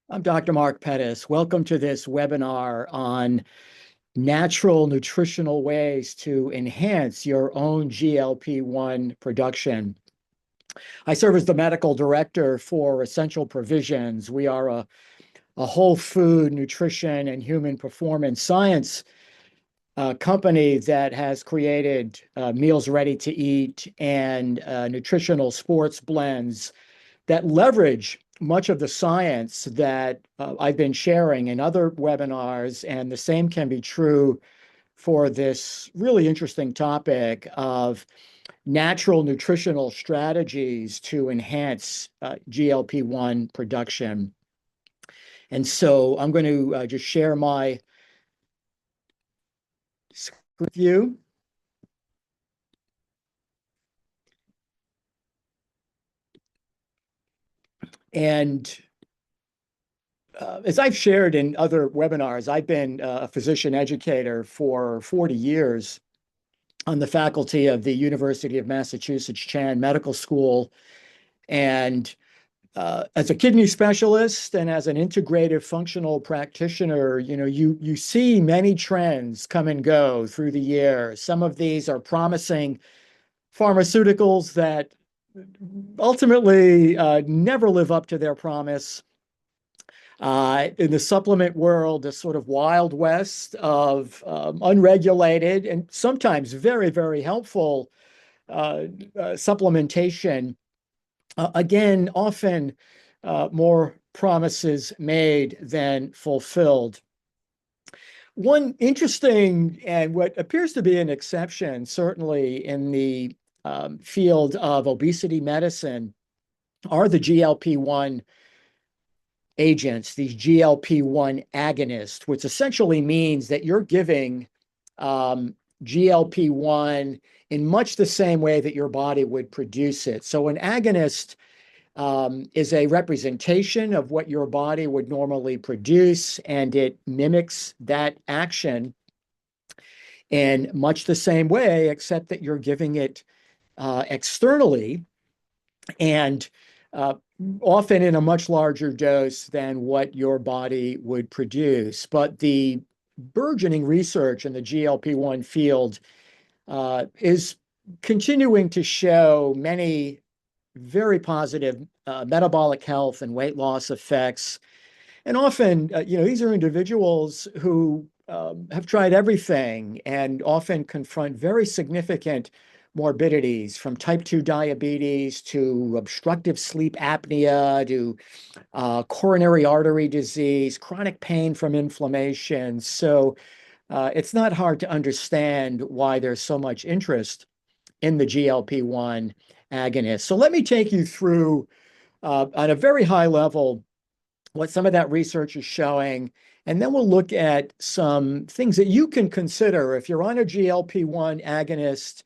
I'm Dr. Mark Pettus. Welcome to this webinar on natural nutritional ways to enhance your own GLP-1 production. I serve as the medical director for Essential Provisions. We are a whole food, nutrition, and human performance science company that has created meals ready to eat and nutritional sports blends that leverage much of the science that I've been sharing in other webinars, and the same can be true for this really interesting topic of natural nutritional strategies to enhance GLP-1 production. And so I'm going to just share my screen with you. And as I've shared in other webinars, I've been a physician educator for 40 years on the faculty of the University of Massachusetts Chan Medical School. And as a kidney specialist and as an integrative functional practitioner, you see many trends come and go through the years. Some of these are promising pharmaceuticals that ultimately never live up to their promise. In the supplement world, the sort of wild west of unregulated and sometimes very, very helpful supplementation. Again, often more promises made than fulfilled. One interesting and what appears to be an exception, certainly in the field of obesity medicine, are the GLP-1 agents, these GLP-1 agonists, which essentially means that you're giving GLP-1 in much the same way that your body would produce it. So an agonist is a representation of what your body would normally produce, and it mimics that action in much the same way, except that you're giving it externally and often in a much larger dose than what your body would produce. But the burgeoning research in the GLP-1 field is continuing to show many very positive metabolic health and weight loss effects. And often, these are individuals who have tried everything and often confront very significant morbidities, from type 2 diabetes to obstructive sleep apnea to coronary artery disease, chronic pain from inflammation. So it's not hard to understand why there's so much interest in the GLP-1 agonist. So let me take you through on a very high level what some of that research is showing. And then we'll look at some things that you can consider. If you're on a GLP-1 agonist,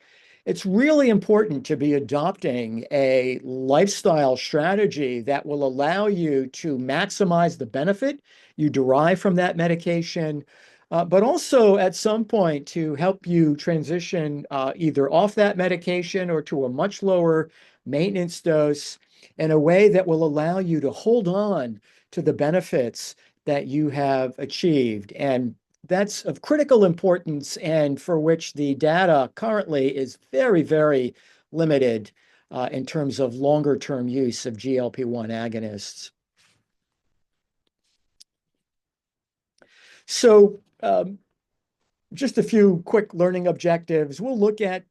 it's really important to be adopting a lifestyle strategy that will allow you to maximize the benefit you derive from that medication, but also at some point to help you transition either off that medication or to a much lower maintenance dose in a way that will allow you to hold on to the benefits that you have achieved. And that's of critical importance, and for which the data currently is very, very limited in terms of longer term use of GLP-1 agonists. So just a few quick learning objectives. We'll look at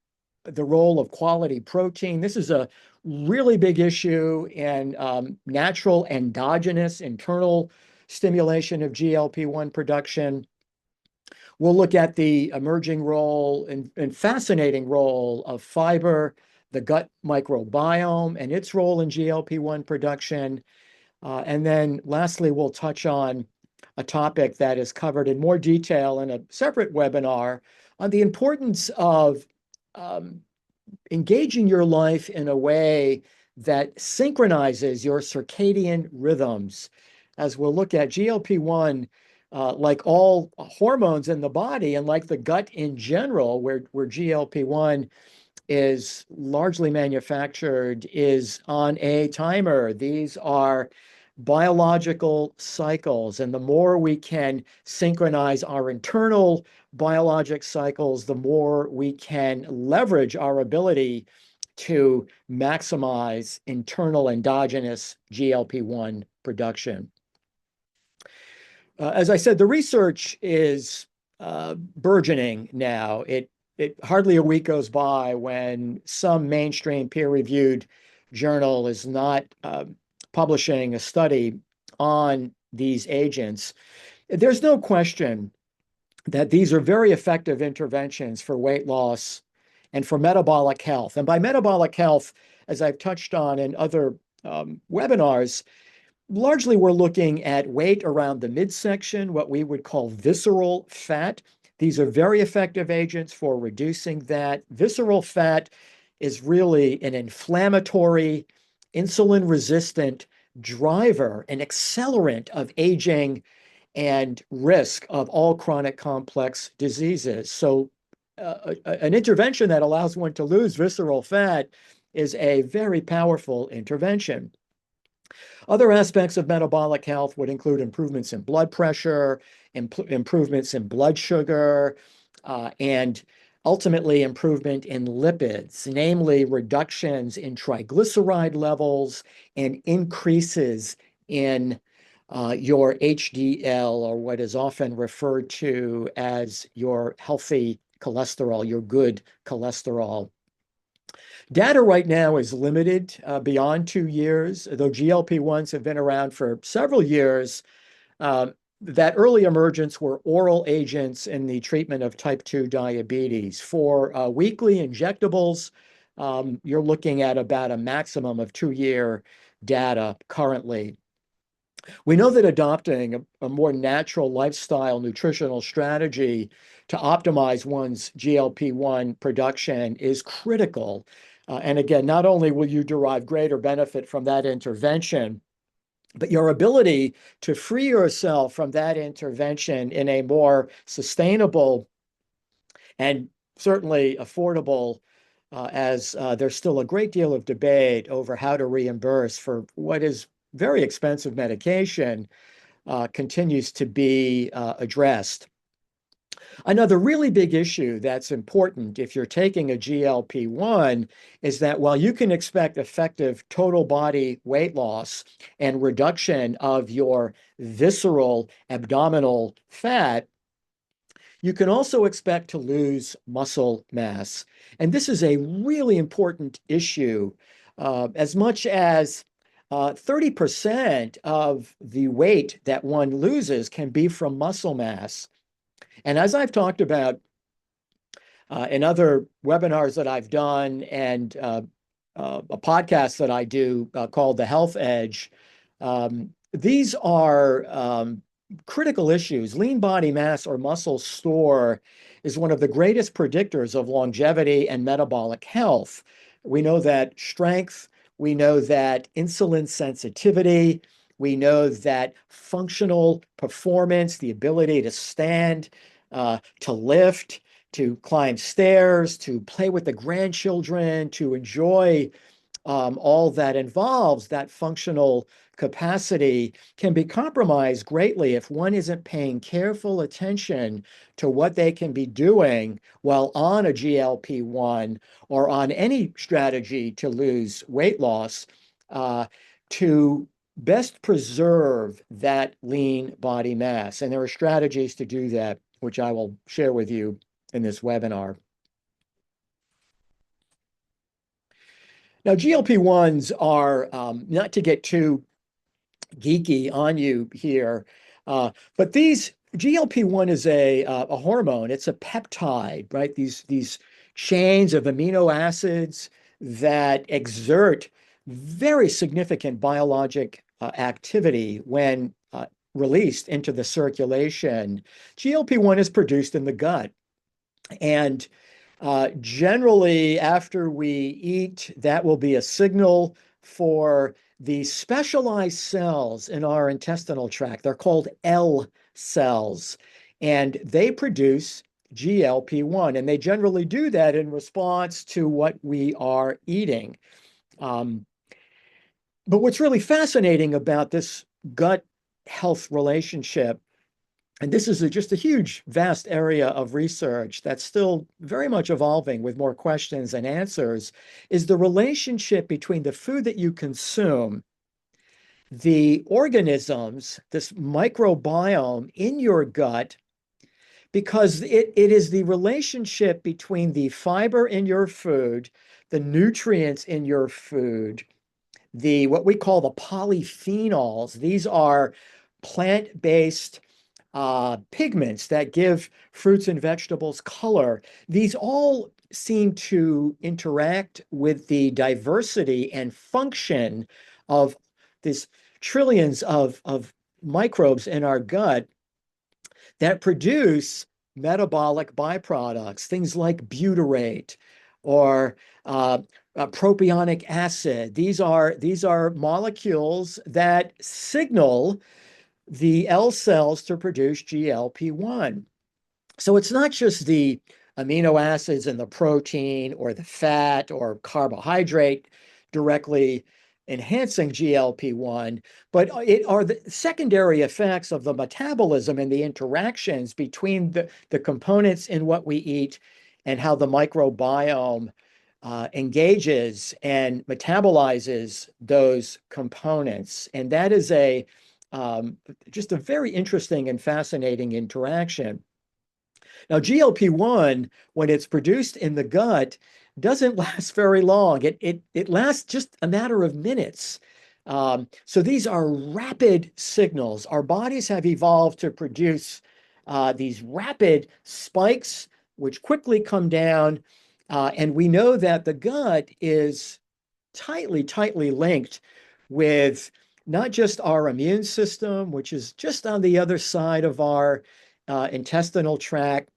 the role of quality protein. This is a really big issue in natural endogenous internal stimulation of GLP-1 production. We'll look at the emerging role and fascinating role of fiber, the gut microbiome, and its role in GLP-1 production. And then lastly, we'll touch on a topic that is covered in more detail in a separate webinar on the importance of engaging your life in a way that synchronizes your circadian rhythms. As we'll look at, GLP-1, like all hormones in the body and like the gut in general, where GLP-1 is largely manufactured, is on a timer. These are biological cycles. And the more we can synchronize our internal biologic cycles, the more we can leverage our ability to maximize internal endogenous GLP-1 production. As I said, the research is burgeoning now. It hardly a week goes by when some mainstream peer-reviewed journal is not publishing a study on these agents. There's no question that these are very effective interventions for weight loss and for metabolic health. And by metabolic health, as I've touched on in other webinars, largely we're looking at weight around the midsection, what we would call visceral fat. These are very effective agents for reducing that. Visceral fat is really an inflammatory, insulin-resistant driver, an accelerant of aging and risk of all chronic complex diseases. So an intervention that allows one to lose visceral fat is a very powerful intervention. Other aspects of metabolic health would include improvements in blood pressure, improvements in blood sugar, and ultimately improvement in lipids, namely reductions in triglyceride levels and increases in your HDL, or what is often referred to as your healthy cholesterol, your good cholesterol. Data right now is limited beyond 2 years, though GLP-1s have been around for several years. That early emergence were oral agents in the treatment of type 2 diabetes. For weekly injectables, you're looking at about a maximum of 2-year data currently. We know that adopting a more natural lifestyle nutritional strategy to optimize one's GLP-1 production is critical. And again, not only will you derive greater benefit from that intervention, but your ability to free yourself from that intervention in a more sustainable and certainly affordable, as there's still a great deal of debate over how to reimburse for what is very expensive medication, continues to be addressed. Another really big issue that's important if you're taking a GLP-1 is that while you can expect effective total body weight loss and reduction of your visceral abdominal fat, you can also expect to lose muscle mass. And this is a really important issue, as much as 30% of the weight that one loses can be from muscle mass. And as I've talked about in other webinars that I've done and a podcast that I do called The Health Edge, these are critical issues. Lean body mass or muscle store is one of the greatest predictors of longevity and metabolic health. We know that strength, we know that insulin sensitivity, we know that functional performance, the ability to stand, to lift, to climb stairs, to play with the grandchildren, to enjoy all that involves that functional capacity can be compromised greatly if one isn't paying careful attention to what they can be doing while on a GLP-1 or on any strategy to lose weight loss to best preserve that lean body mass. And there are strategies to do that, which I will share with you in this webinar. Now, GLP-1s are, not to get too geeky on you here, but these GLP-1 is a hormone. It's a peptide, right? These chains of amino acids that exert very significant biologic activity when released into the circulation. GLP-1 is produced in the gut. And generally, after we eat, that will be a signal for the specialized cells in our intestinal tract. They're called L cells, and they produce GLP-1, and they generally do that in response to what we are eating. But what's really fascinating about this gut health relationship, and this is just a huge, vast area of research that's still very much evolving with more questions and answers, is the relationship between the food that you consume, the organisms, this microbiome in your gut, because it is the relationship between the fiber in your food, the nutrients in your food, the what we call the polyphenols. These are plant-based pigments that give fruits and vegetables color. These all seem to interact with the diversity and function of these trillions of microbes in our gut that produce metabolic byproducts, things like butyrate or propionic acid. These are molecules that signal the L cells to produce GLP-1. So it's not just the amino acids and the protein or the fat or carbohydrate directly enhancing GLP-1, but it are the secondary effects of the metabolism and the interactions between the components in what we eat and how the microbiome engages and metabolizes those components. And that is just a very interesting and fascinating interaction. Now, GLP-1, when it's produced in the gut, doesn't last very long. It lasts just a matter of minutes. So these are rapid signals. Our bodies have evolved to produce these rapid spikes, which quickly come down. And we know that the gut is tightly linked with not just our immune system, which is just on the other side of our intestinal tract,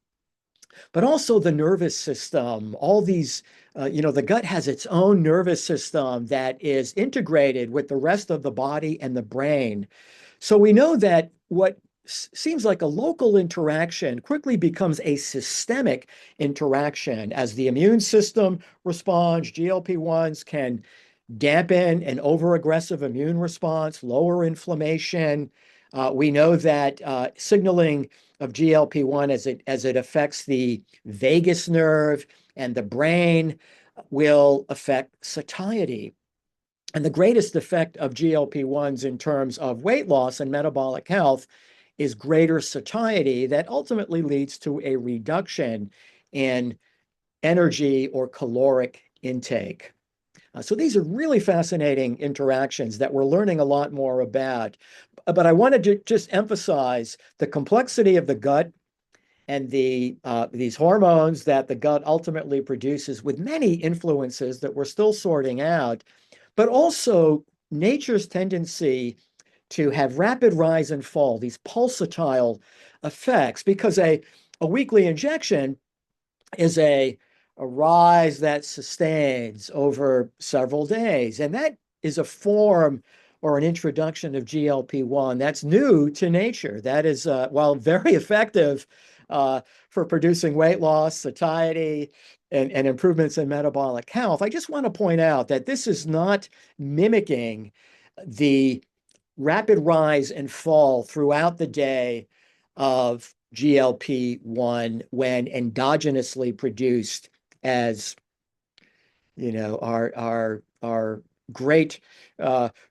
but also the nervous system. All these, the gut has its own nervous system that is integrated with the rest of the body and the brain. So we know that what seems like a local interaction quickly becomes a systemic interaction. As the immune system responds, GLP-1s can dampen an overaggressive immune response, lower inflammation. We know that signaling of GLP-1 as it affects the vagus nerve and the brain will affect satiety. And the greatest effect of GLP-1s in terms of weight loss and metabolic health is greater satiety that ultimately leads to a reduction in energy or caloric intake. So these are really fascinating interactions that we're learning a lot more about. But I wanted to just emphasize the complexity of the gut and these hormones that the gut ultimately produces, with many influences that we're still sorting out, but also nature's tendency to have rapid rise and fall, these pulsatile effects, because a weekly injection is a rise that sustains over several days. And that is a form or an introduction of GLP-1 that's new to nature. That is, while very effective for producing weight loss, satiety, and improvements in metabolic health, I just want to point out that this is not mimicking the rapid rise and fall throughout the day of GLP-1 when endogenously produced as, our great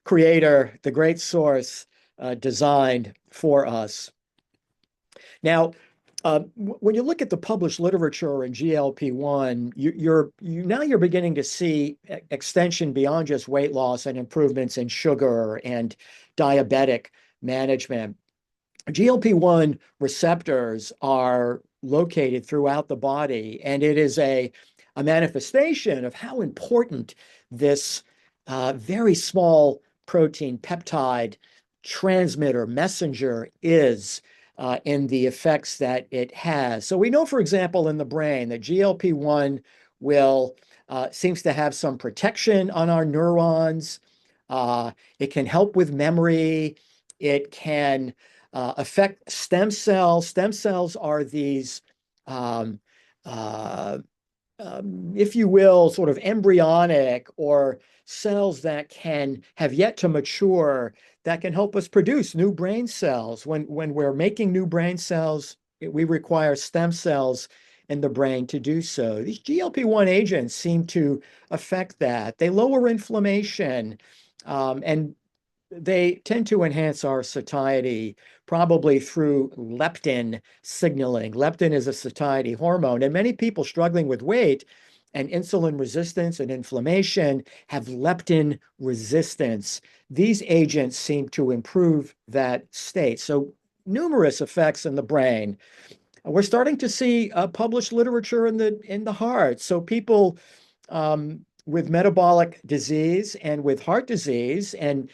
creator, the great source designed for us. Now, when you look at the published literature in GLP-1, you're beginning to see extension beyond just weight loss and improvements in sugar and diabetic management. GLP-1 receptors are located throughout the body, and it is a manifestation of how important this very small protein peptide transmitter messenger is in the effects that it has. So we know, for example, in the brain that GLP-1 seems to have some protection on our neurons. It can help with memory. It can affect stem cells. Stem cells are these if you will, sort of embryonic or cells that can have yet to mature that can help us produce new brain cells. When we're making new brain cells, we require stem cells in the brain to do so. These GLP-1 agents seem to affect that. They lower inflammation, and they tend to enhance our satiety, probably through leptin signaling. Leptin is a satiety hormone, and many people struggling with weight and insulin resistance and inflammation have leptin resistance. These agents seem to improve that state. So, numerous effects in the brain. We're starting to see published literature in the heart. So, people with metabolic disease and with heart disease, and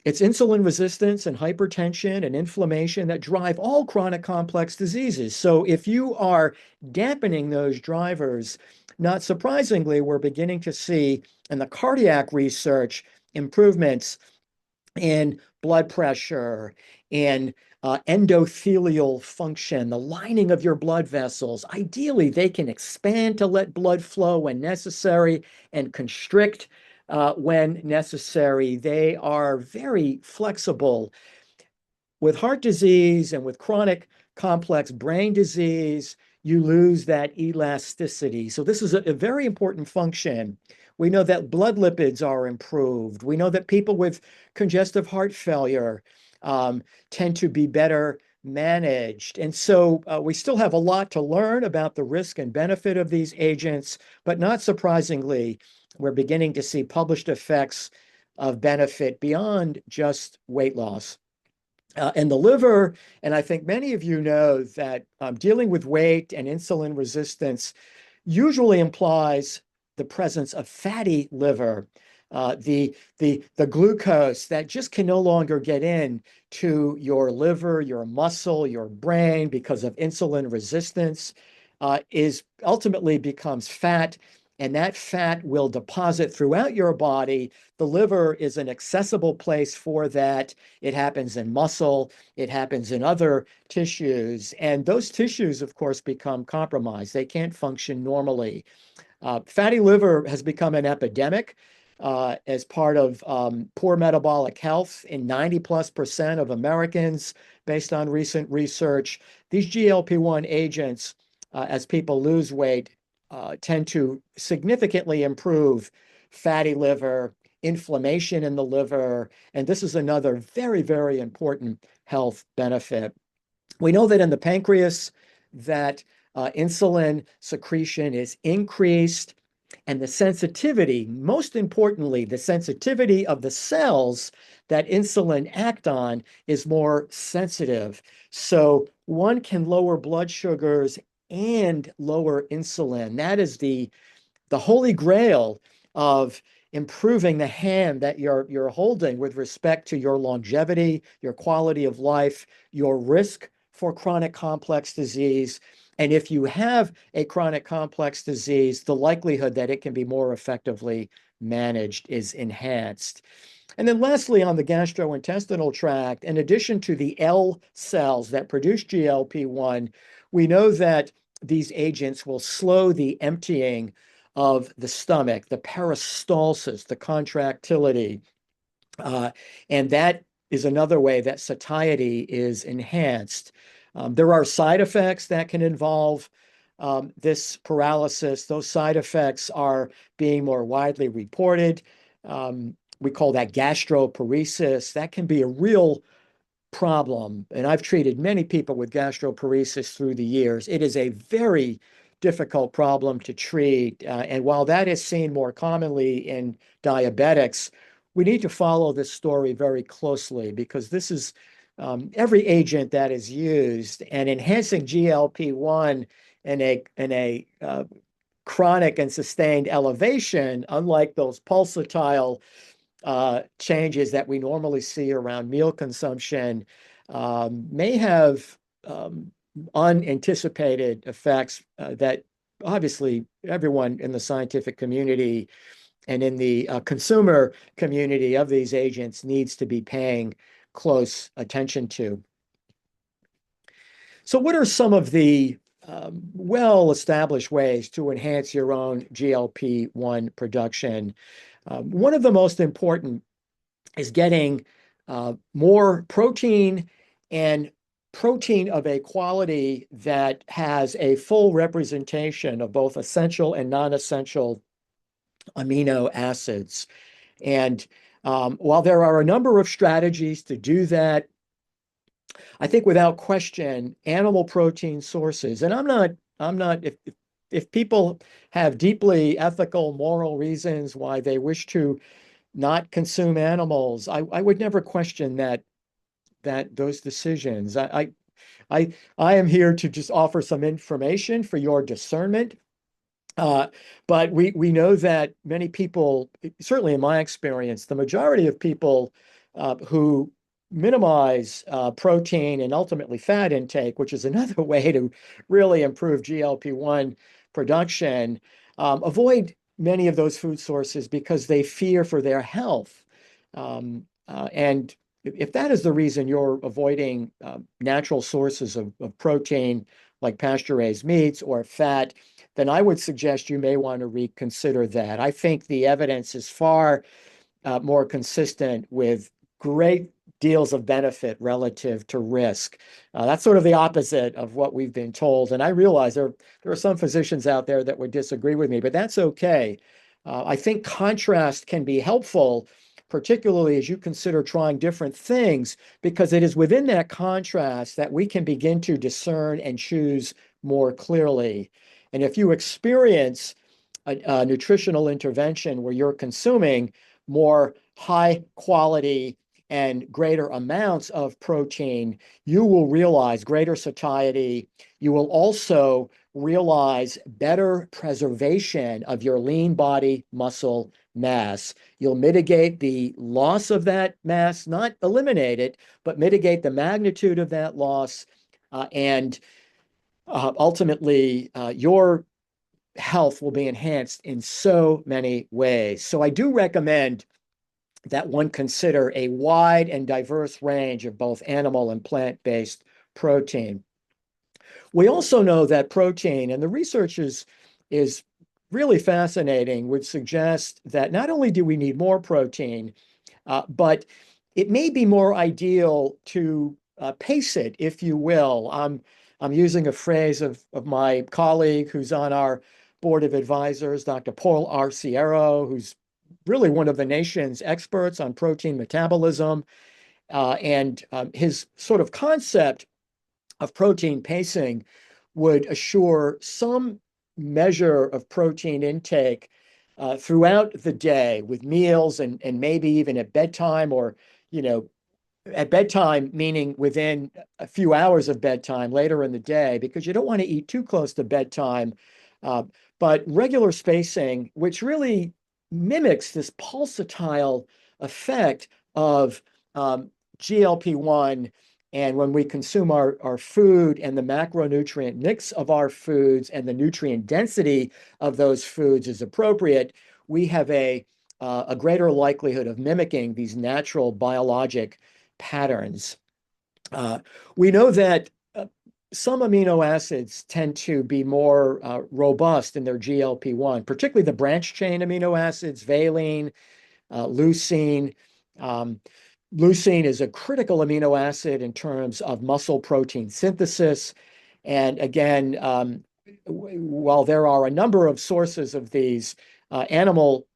it's insulin resistance and hypertension and inflammation that drive all chronic complex diseases. So if you are dampening those drivers, not surprisingly, we're beginning to see in the cardiac research improvements in blood pressure, in endothelial function, the lining of your blood vessels. Ideally, they can expand to let blood flow when necessary and constrict when necessary. They are very flexible. With heart disease and with chronic complex brain disease, you lose that elasticity. So this is a very important function. We know that blood lipids are improved. We know that people with congestive heart failure tend to be better managed. And so we still have a lot to learn about the risk and benefit of these agents, but not surprisingly, we're beginning to see published effects of benefit beyond just weight loss. And the liver, and I think many of you know that dealing with weight and insulin resistance usually implies the presence of fatty liver, the glucose that just can no longer get in to your liver, your muscle, your brain because of insulin resistance, is ultimately becomes fat. And that fat will deposit throughout your body. The liver is an accessible place for that. It happens in muscle, it happens in other tissues. And those tissues, of course, become compromised. They can't function normally. Fatty liver has become an epidemic as part of poor metabolic health in 90+% of Americans, based on recent research. These GLP-1 agents, as people lose weight, tend to significantly improve fatty liver, inflammation in the liver, and this is another very, very important health benefit. We know that in the pancreas that insulin secretion is increased, and the sensitivity, most importantly, the sensitivity of the cells that insulin act on is more sensitive. So one can lower blood sugars and lower insulin. That is the holy grail of improving the hand that you're holding with respect to your longevity, your quality of life, your risk for chronic complex disease. And if you have a chronic complex disease, the likelihood that it can be more effectively managed is enhanced. And then lastly, on the gastrointestinal tract, in addition to the L cells that produce GLP-1, we know that these agents will slow the emptying of the stomach, the peristalsis, the contractility. And that is another way that satiety is enhanced. There are side effects that can involve this paralysis. Those side effects are being more widely reported. We call that gastroparesis. That can be a real problem. And I've treated many people with gastroparesis through the years. It is a very difficult problem to treat. And while that is seen more commonly in diabetics, we need to follow this story very closely because this is every agent that is used, and enhancing GLP-1 in a chronic and sustained elevation, unlike those pulsatile changes that we normally see around meal consumption, may have unanticipated effects that obviously everyone in the scientific community and in the consumer community of these agents needs to be paying close attention to. So what are some of the well-established ways to enhance your own GLP-1 production. One of the most important is getting more protein, and protein of a quality that has a full representation of both essential and non-essential amino acids. And while there are a number of strategies to do that, I think without question, animal protein sources, and if people have deeply ethical, moral reasons why they wish to not consume animals, I would never question those decisions. I am here to just offer some information for your discernment. But we know that many people, certainly in my experience, the majority of people who minimize protein and ultimately fat intake, which is another way to really improve GLP-1 production, avoid many of those food sources because they fear for their health. And if that is the reason you're avoiding natural sources of protein like pasture-raised meats or fat, then I would suggest you may want to reconsider that. I think the evidence is far more consistent with great deals of benefit relative to risk. That's sort of the opposite of what we've been told. And I realize there are some physicians out there that would disagree with me, but that's okay. I think contrast can be helpful, particularly as you consider trying different things, because it is within that contrast that we can begin to discern and choose more clearly. And if you experience a nutritional intervention where you're consuming more high quality and greater amounts of protein, you will realize greater satiety. You will also realize better preservation of your lean body muscle mass. You'll mitigate the loss of that mass, not eliminate it, but mitigate the magnitude of that loss. And ultimately, your health will be enhanced in so many ways. So I do recommend that one consider a wide and diverse range of both animal and plant-based protein. We also know that protein, and the research is really fascinating, would suggest that not only do we need more protein, but it may be more ideal to pace it, if you will. I'm using a phrase of my colleague who's on our board of advisors, Dr. Paul Arciero, who's really one of the nation's experts on protein metabolism. And his sort of concept of protein pacing would assure some measure of protein intake throughout the day with meals and maybe even at bedtime, or, at bedtime, meaning within a few hours of bedtime later in the day, because you don't want to eat too close to bedtime. But regular spacing, which really mimics this pulsatile effect of GLP-1. And when we consume our food and the macronutrient mix of our foods and the nutrient density of those foods is appropriate, we have a greater likelihood of mimicking these natural biologic patterns. We know that some amino acids tend to be more robust in their GLP-1, particularly the branch chain amino acids, valine, leucine. Leucine is a critical amino acid in terms of muscle protein synthesis. And again, while there are a number of sources of these, animal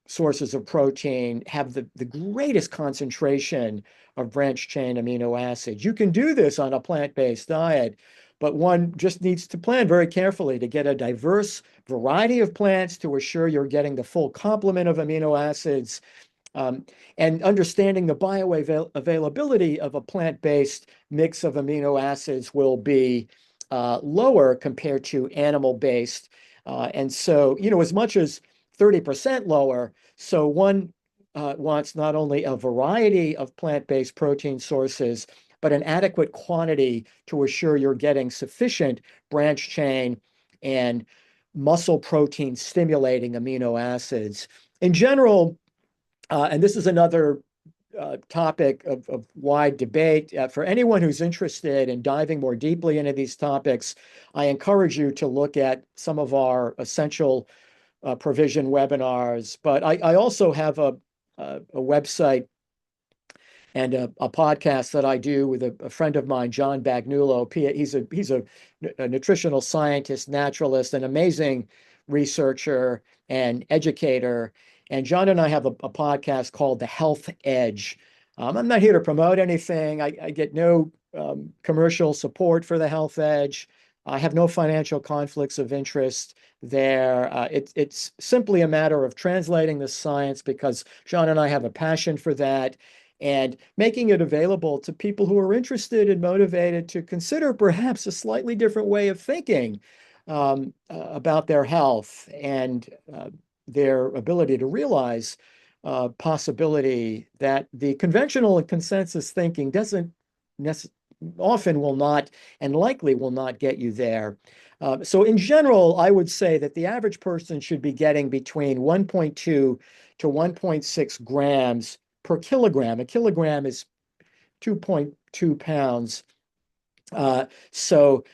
sources of protein have the greatest concentration of branch chain amino acids. You can do this on a plant-based diet, but one just needs to plan very carefully to get a diverse variety of plants to assure you're getting the full complement of amino acids. And understanding the bioavailability of a plant-based mix of amino acids will be lower compared to animal-based. And so, as much as 30% lower. So one wants not only a variety of plant-based protein sources, but an adequate quantity to assure you're getting sufficient branch chain and muscle protein stimulating amino acids. In general, and this is another topic of wide debate. For anyone who's interested in diving more deeply into these topics, I encourage you to look at some of our essential provision webinars. But I also have a website and a podcast that I do with a friend of mine, John Bagnulo. He's a nutritional scientist, naturalist, an amazing researcher and educator. And John and I have a podcast called The Health Edge. I'm not here to promote anything. I get no commercial support for The Health Edge. I have no financial conflicts of interest there. It's simply a matter of translating the science because John and I have a passion for that and making it available to people who are interested and motivated to consider perhaps a slightly different way of thinking about their health and their ability to realize possibility that the conventional and consensus thinking doesn't often will not and likely will not get you there. So in general, I would say that the average person should be getting between 1.2 to 1.6 grams per kilogram. A kilogram is 2.2 pounds. So,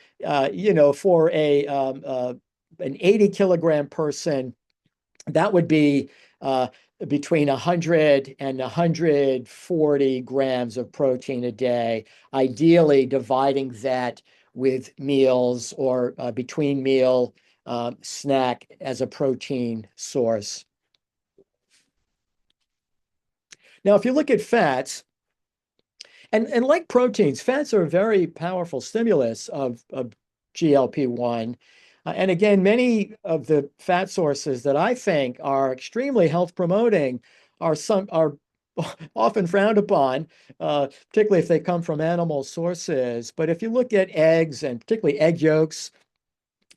for an 80 kilogram person, that would be between 100 and 140 grams of protein a day, ideally dividing that with meals or between meal snack as a protein source. Now, if you look at fats, and like proteins, fats are a very powerful stimulus of GLP-1. And again, many of the fat sources that I think are extremely health promoting are often frowned upon, particularly if they come from animal sources. But if you look at eggs and particularly egg yolks,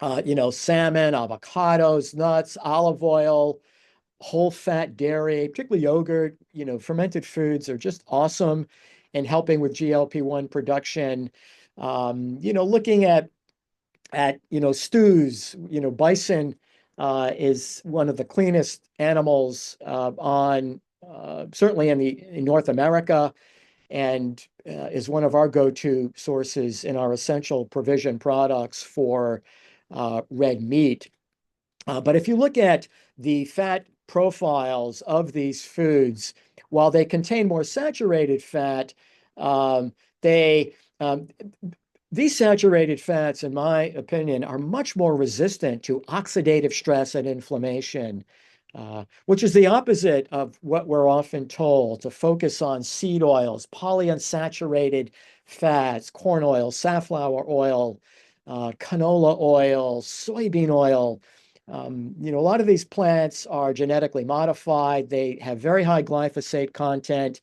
salmon, avocados, nuts, olive oil, whole fat dairy, particularly yogurt, fermented foods are just awesome in helping with GLP-1 production. Looking at stews, bison is one of the cleanest animals on certainly in North America and is one of our go-to sources in our essential provision products for red meat. But if you look at the fat profiles of these foods, while they contain more saturated fat, they these saturated fats, in my opinion, are much more resistant to oxidative stress and inflammation, which is the opposite of what we're often told to focus on seed oils, polyunsaturated fats, corn oil, safflower oil, canola oil, soybean oil. A lot of these plants are genetically modified. They have very high glyphosate content.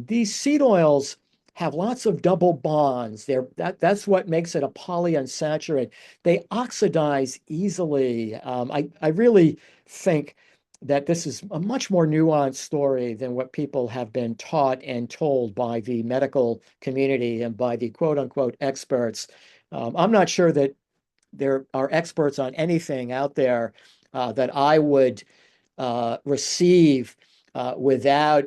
These seed oils have lots of double bonds. That's what makes it a polyunsaturated. They oxidize easily. I really think that this is a much more nuanced story than what people have been taught and told by the medical community and by the quote unquote experts. I'm not sure that there are experts on anything out there that I would receive without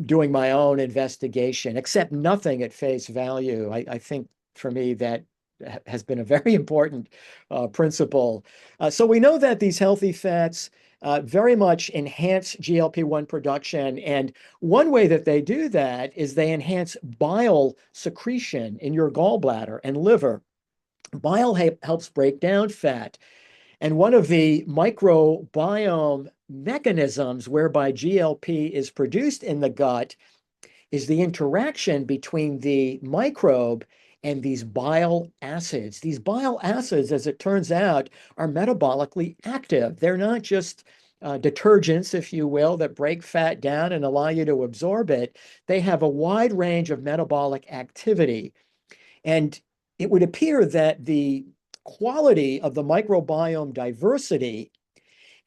doing my own investigation, accept nothing at face value. I think for me that has been a very important principle. So we know that these healthy fats very much enhance GLP-1 production. And one way that they do that is they enhance bile secretion in your gallbladder and liver. Bile helps break down fat. And one of the microbiome mechanisms whereby GLP is produced in the gut is the interaction between the microbe and these bile acids. These bile acids, as it turns out, are metabolically active. They're not just detergents, if you will, that break fat down and allow you to absorb it. They have a wide range of metabolic activity. And it would appear that the quality of the microbiome diversity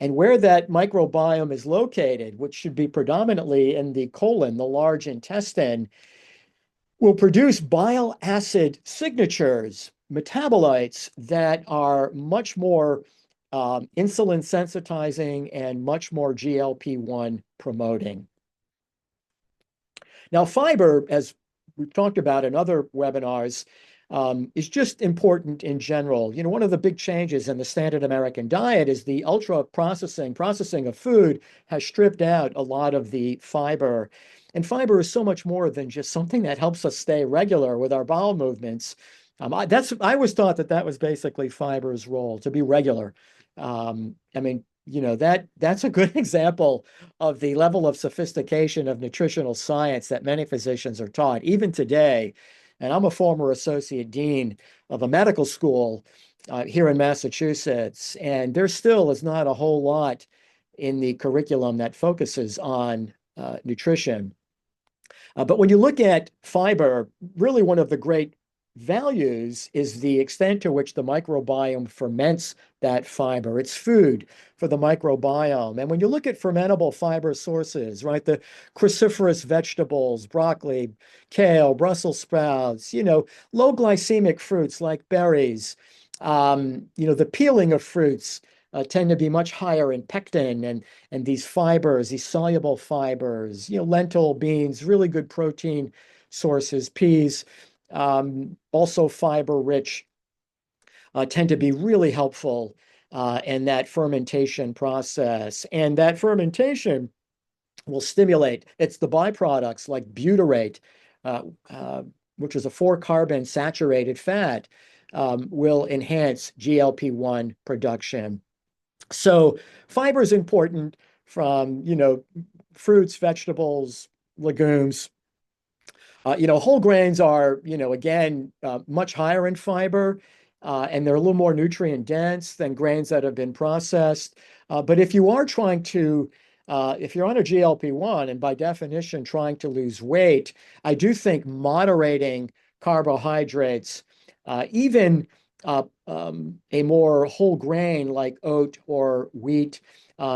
and where that microbiome is located, which should be predominantly in the colon, the large intestine, will produce bile acid signatures, metabolites that are much more insulin sensitizing and much more GLP-1 promoting. Now, fiber, as we've talked about in other webinars, is just important in general. You know, one of the big changes in the standard American diet is the processing of food has stripped out a lot of the fiber. And fiber is so much more than just something that helps us stay regular with our bowel movements. I always thought that that was basically fiber's role, to be regular. I mean, you know, that's a good example of the level of sophistication of nutritional science that many physicians are taught, even today. And I'm a former associate dean of a medical school here in Massachusetts, and there still is not a whole lot in the curriculum that focuses on nutrition. But when you look at fiber, really one of the great values is the extent to which the microbiome ferments that fiber. It's food for the microbiome. And when you look at fermentable fiber sources, right, the cruciferous vegetables, broccoli, kale, Brussels sprouts, you know, low glycemic fruits like berries, you know, the peeling of fruits tend to be much higher in pectin and these fibers, these soluble fibers, you know, lentil, beans, really good protein sources, peas, also fiber rich, tend to be really helpful in that fermentation process. And that fermentation will stimulate, it's the byproducts like butyrate, which is a 4-carbon saturated fat, will enhance GLP-1 production. So fiber is important from, you know, fruits, vegetables, legumes. You know, whole grains are, you know, again, much higher in fiber, and they're a little more nutrient dense than grains that have been processed. But if you are trying to, if you're on a GLP-1 and by definition trying to lose weight, I do think moderating carbohydrates, even a more whole grain like oat or wheat,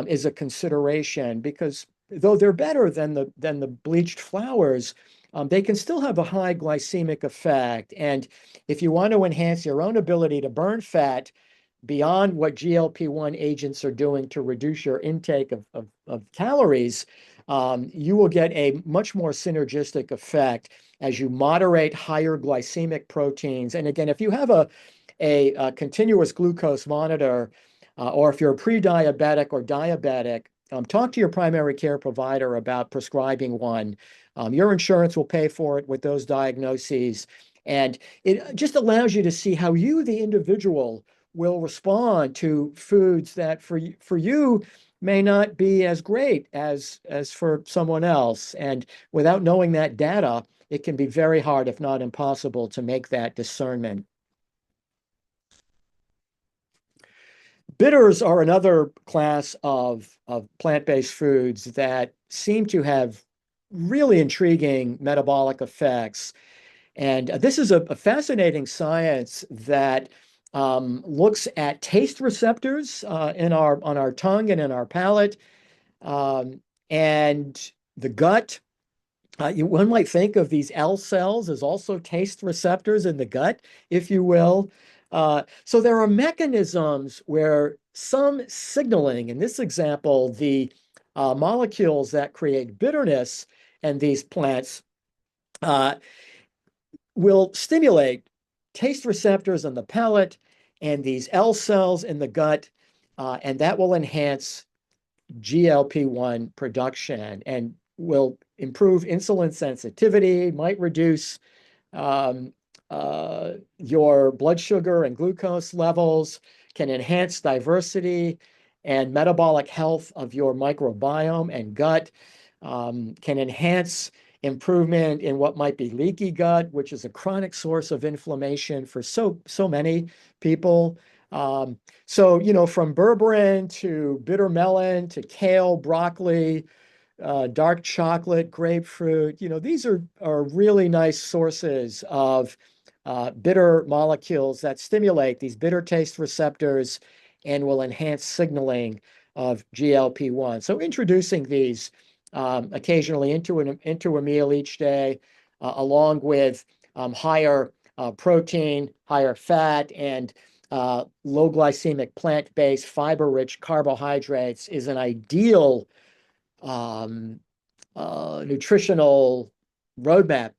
is a consideration, because though they're better than the bleached flours, they can still have a high glycemic effect. And if you want to enhance your own ability to burn fat beyond what GLP-1 agents are doing to reduce your intake of calories, you will get a much more synergistic effect as you moderate higher glycemic proteins. And again, if you have a continuous glucose monitor, or if you're a pre-diabetic or diabetic, talk to your primary care provider about prescribing one. Your insurance will pay for it with those diagnoses. And it just allows you to see how you, the individual, will respond to foods that for you may not be as great as for someone else. And without knowing that data, it can be very hard, if not impossible, to make that discernment. Bitters are another class of plant-based foods that seem to have really intriguing metabolic effects. And this is a fascinating science that looks at taste receptors on our tongue and in our palate, and the gut. One might think of these L cells as also taste receptors in the gut, if you will. So there are mechanisms where some signaling, in this example, the molecules that create bitterness in these plants will stimulate taste receptors in the palate and these L cells in the gut, and that will enhance GLP-1 production and will improve insulin sensitivity, might reduce your blood sugar and glucose levels, can enhance diversity and metabolic health of your microbiome and gut, can enhance improvement in what might be leaky gut, which is a chronic source of inflammation for so many people. So, you know, from berberine to bitter melon to kale, broccoli, dark chocolate, grapefruit, you know, these are really nice sources of bitter molecules that stimulate these bitter taste receptors and will enhance signaling of GLP-1. So introducing these occasionally into a meal each day, along with higher protein, higher fat, and low glycemic plant-based fiber-rich carbohydrates is an ideal nutritional roadmap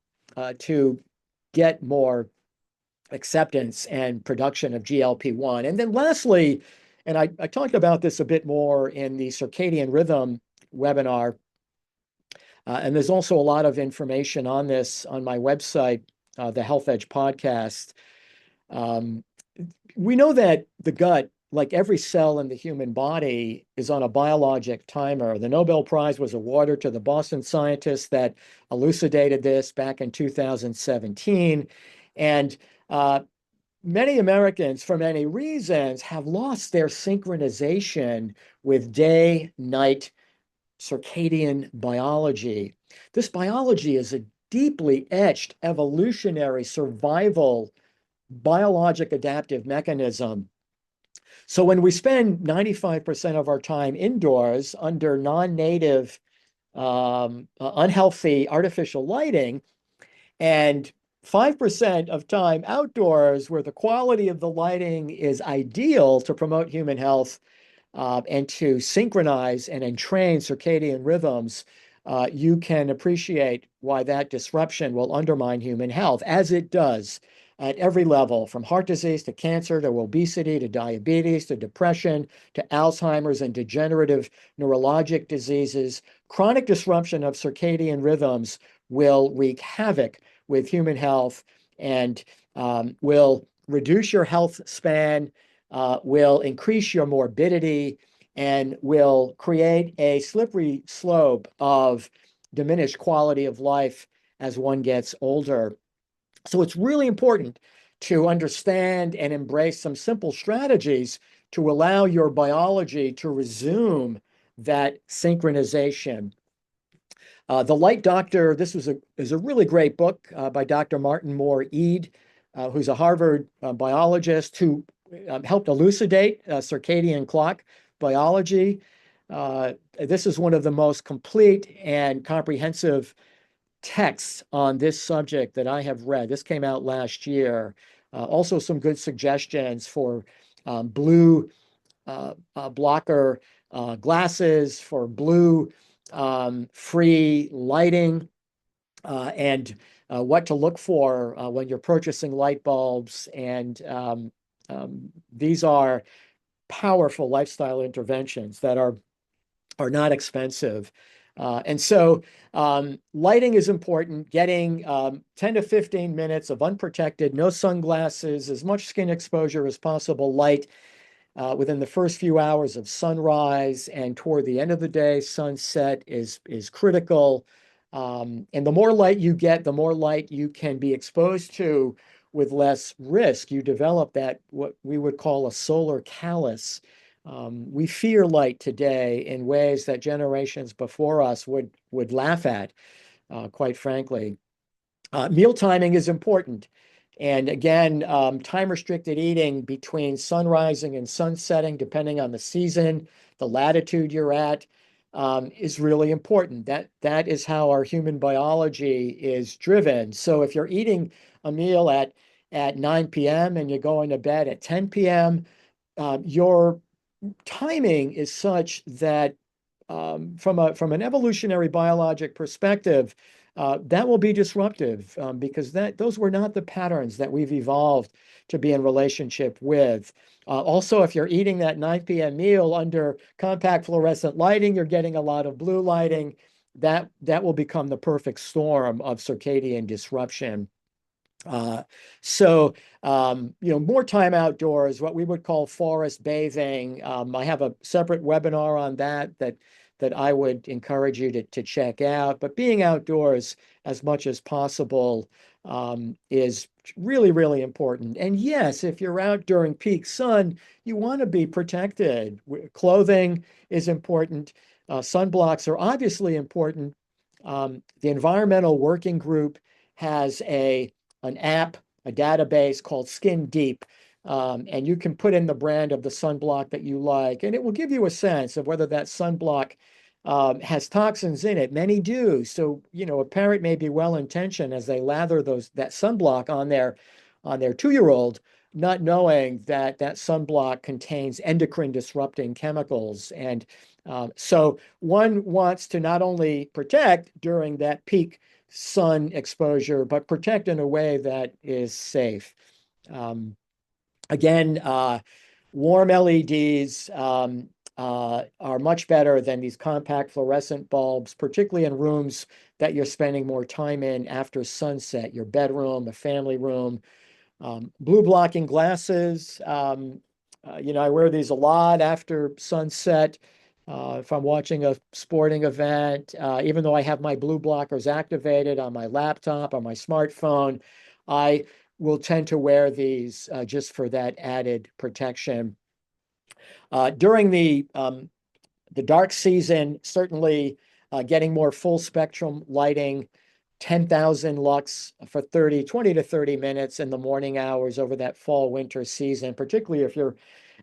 to get more acceptance and production of GLP-1. And then lastly, and I talked about this a bit more in the circadian rhythm webinar, and there's also a lot of information on this on my website, the Health Edge podcast. We know that the gut, like every cell in the human body, is on a biologic timer. The Nobel Prize was awarded to the Boston scientists that elucidated this back in 2017. And many Americans, for many reasons, have lost their synchronization with day-night circadian biology. This biology is a deeply etched evolutionary survival biologic adaptive mechanism. So when we spend 95% of our time indoors under non-native, unhealthy artificial lighting, and 5% of time outdoors where the quality of the lighting is ideal to promote human health, and to synchronize and entrain circadian rhythms, you can appreciate why that disruption will undermine human health, as it does at every level, from heart disease to cancer to obesity to diabetes to depression to Alzheimer's and degenerative neurologic diseases. Chronic disruption of circadian rhythms will wreak havoc with human health and will reduce your health span, will increase your morbidity, and will create a slippery slope of diminished quality of life as one gets older. So it's really important to understand and embrace some simple strategies to allow your biology to resume that synchronization. The Light Doctor, this is a really great book by Dr. Martin Moore-Eade, who's a Harvard biologist who helped elucidate circadian clock biology. This is one of the most complete and comprehensive texts on this subject that I have read. This came out last year. Also some good suggestions for blue blocker glasses, for blue free lighting, and what to look for when you're purchasing light bulbs. And these are powerful lifestyle interventions that are not expensive. And so lighting is important. Getting 10 to 15 minutes of unprotected, no sunglasses, as much skin exposure as possible, light within the first few hours of sunrise and toward the end of the day, sunset is critical. And the more light you get, the more light you can be exposed to with less risk. You develop that, what we would call a solar callus. We fear light today in ways that generations before us would laugh at, quite frankly. Meal timing is important. And again, time-restricted eating between sunrising and sunsetting, depending on the season, the latitude you're at, is really important. That is how our human biology is driven. So if you're eating a meal at 9 p.m. and you're going to bed at 10 p.m., your timing is such that from an evolutionary biologic perspective, that will be disruptive because those were not the patterns that we've evolved to be in relationship with. Also, if you're eating that 9 p.m. meal under compact fluorescent lighting, you're getting a lot of blue lighting. That will become the perfect storm of circadian disruption. So, more time outdoors, what we would call forest bathing. I have a separate webinar on that I would encourage you to check out. But being outdoors as much as possible is really, really important. And yes, if you're out during peak sun, you want to be protected. Clothing is important. Sunblocks are obviously important. The Environmental Working Group has an app, a database called Skin Deep. And you can put in the brand of the sunblock that you like, and it will give you a sense of whether that sunblock has toxins in it. Many do. So, a parent may be well-intentioned as they lather that sunblock on their 2-year-old, not knowing that sunblock contains endocrine disrupting chemicals. And so one wants to not only protect during that peak sun exposure, but protect in a way that is safe. Again, warm LEDs are much better than these compact fluorescent bulbs, particularly in rooms that you're spending more time in after sunset, your bedroom, a family room. Blue blocking glasses, I wear these a lot after sunset. If I'm watching a sporting event, even though I have my blue blockers activated on my laptop, on my smartphone, I will tend to wear these just for that added protection. During the dark season, certainly getting more full spectrum lighting, 10,000 lux for 20 to 30 minutes in the morning hours over that fall winter season, particularly if you're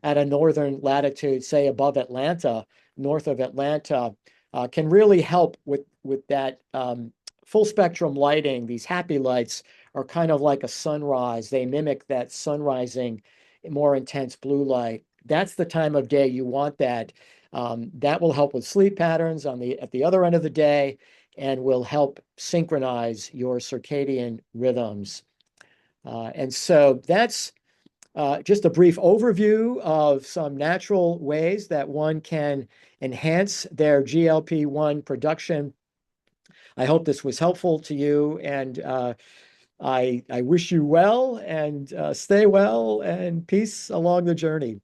at a northern latitude, say above Atlanta, north of Atlanta, can really help with that full spectrum lighting. These happy lights are kind of like a sunrise. They mimic that sunrising, more intense blue light. That's the time of day you want that. That will help with sleep patterns at the other end of the day and will help synchronize your circadian rhythms. And so that's just a brief overview of some natural ways that one can enhance their GLP-1 production. I hope this was helpful to you, and I wish you well and stay well and peace along the journey.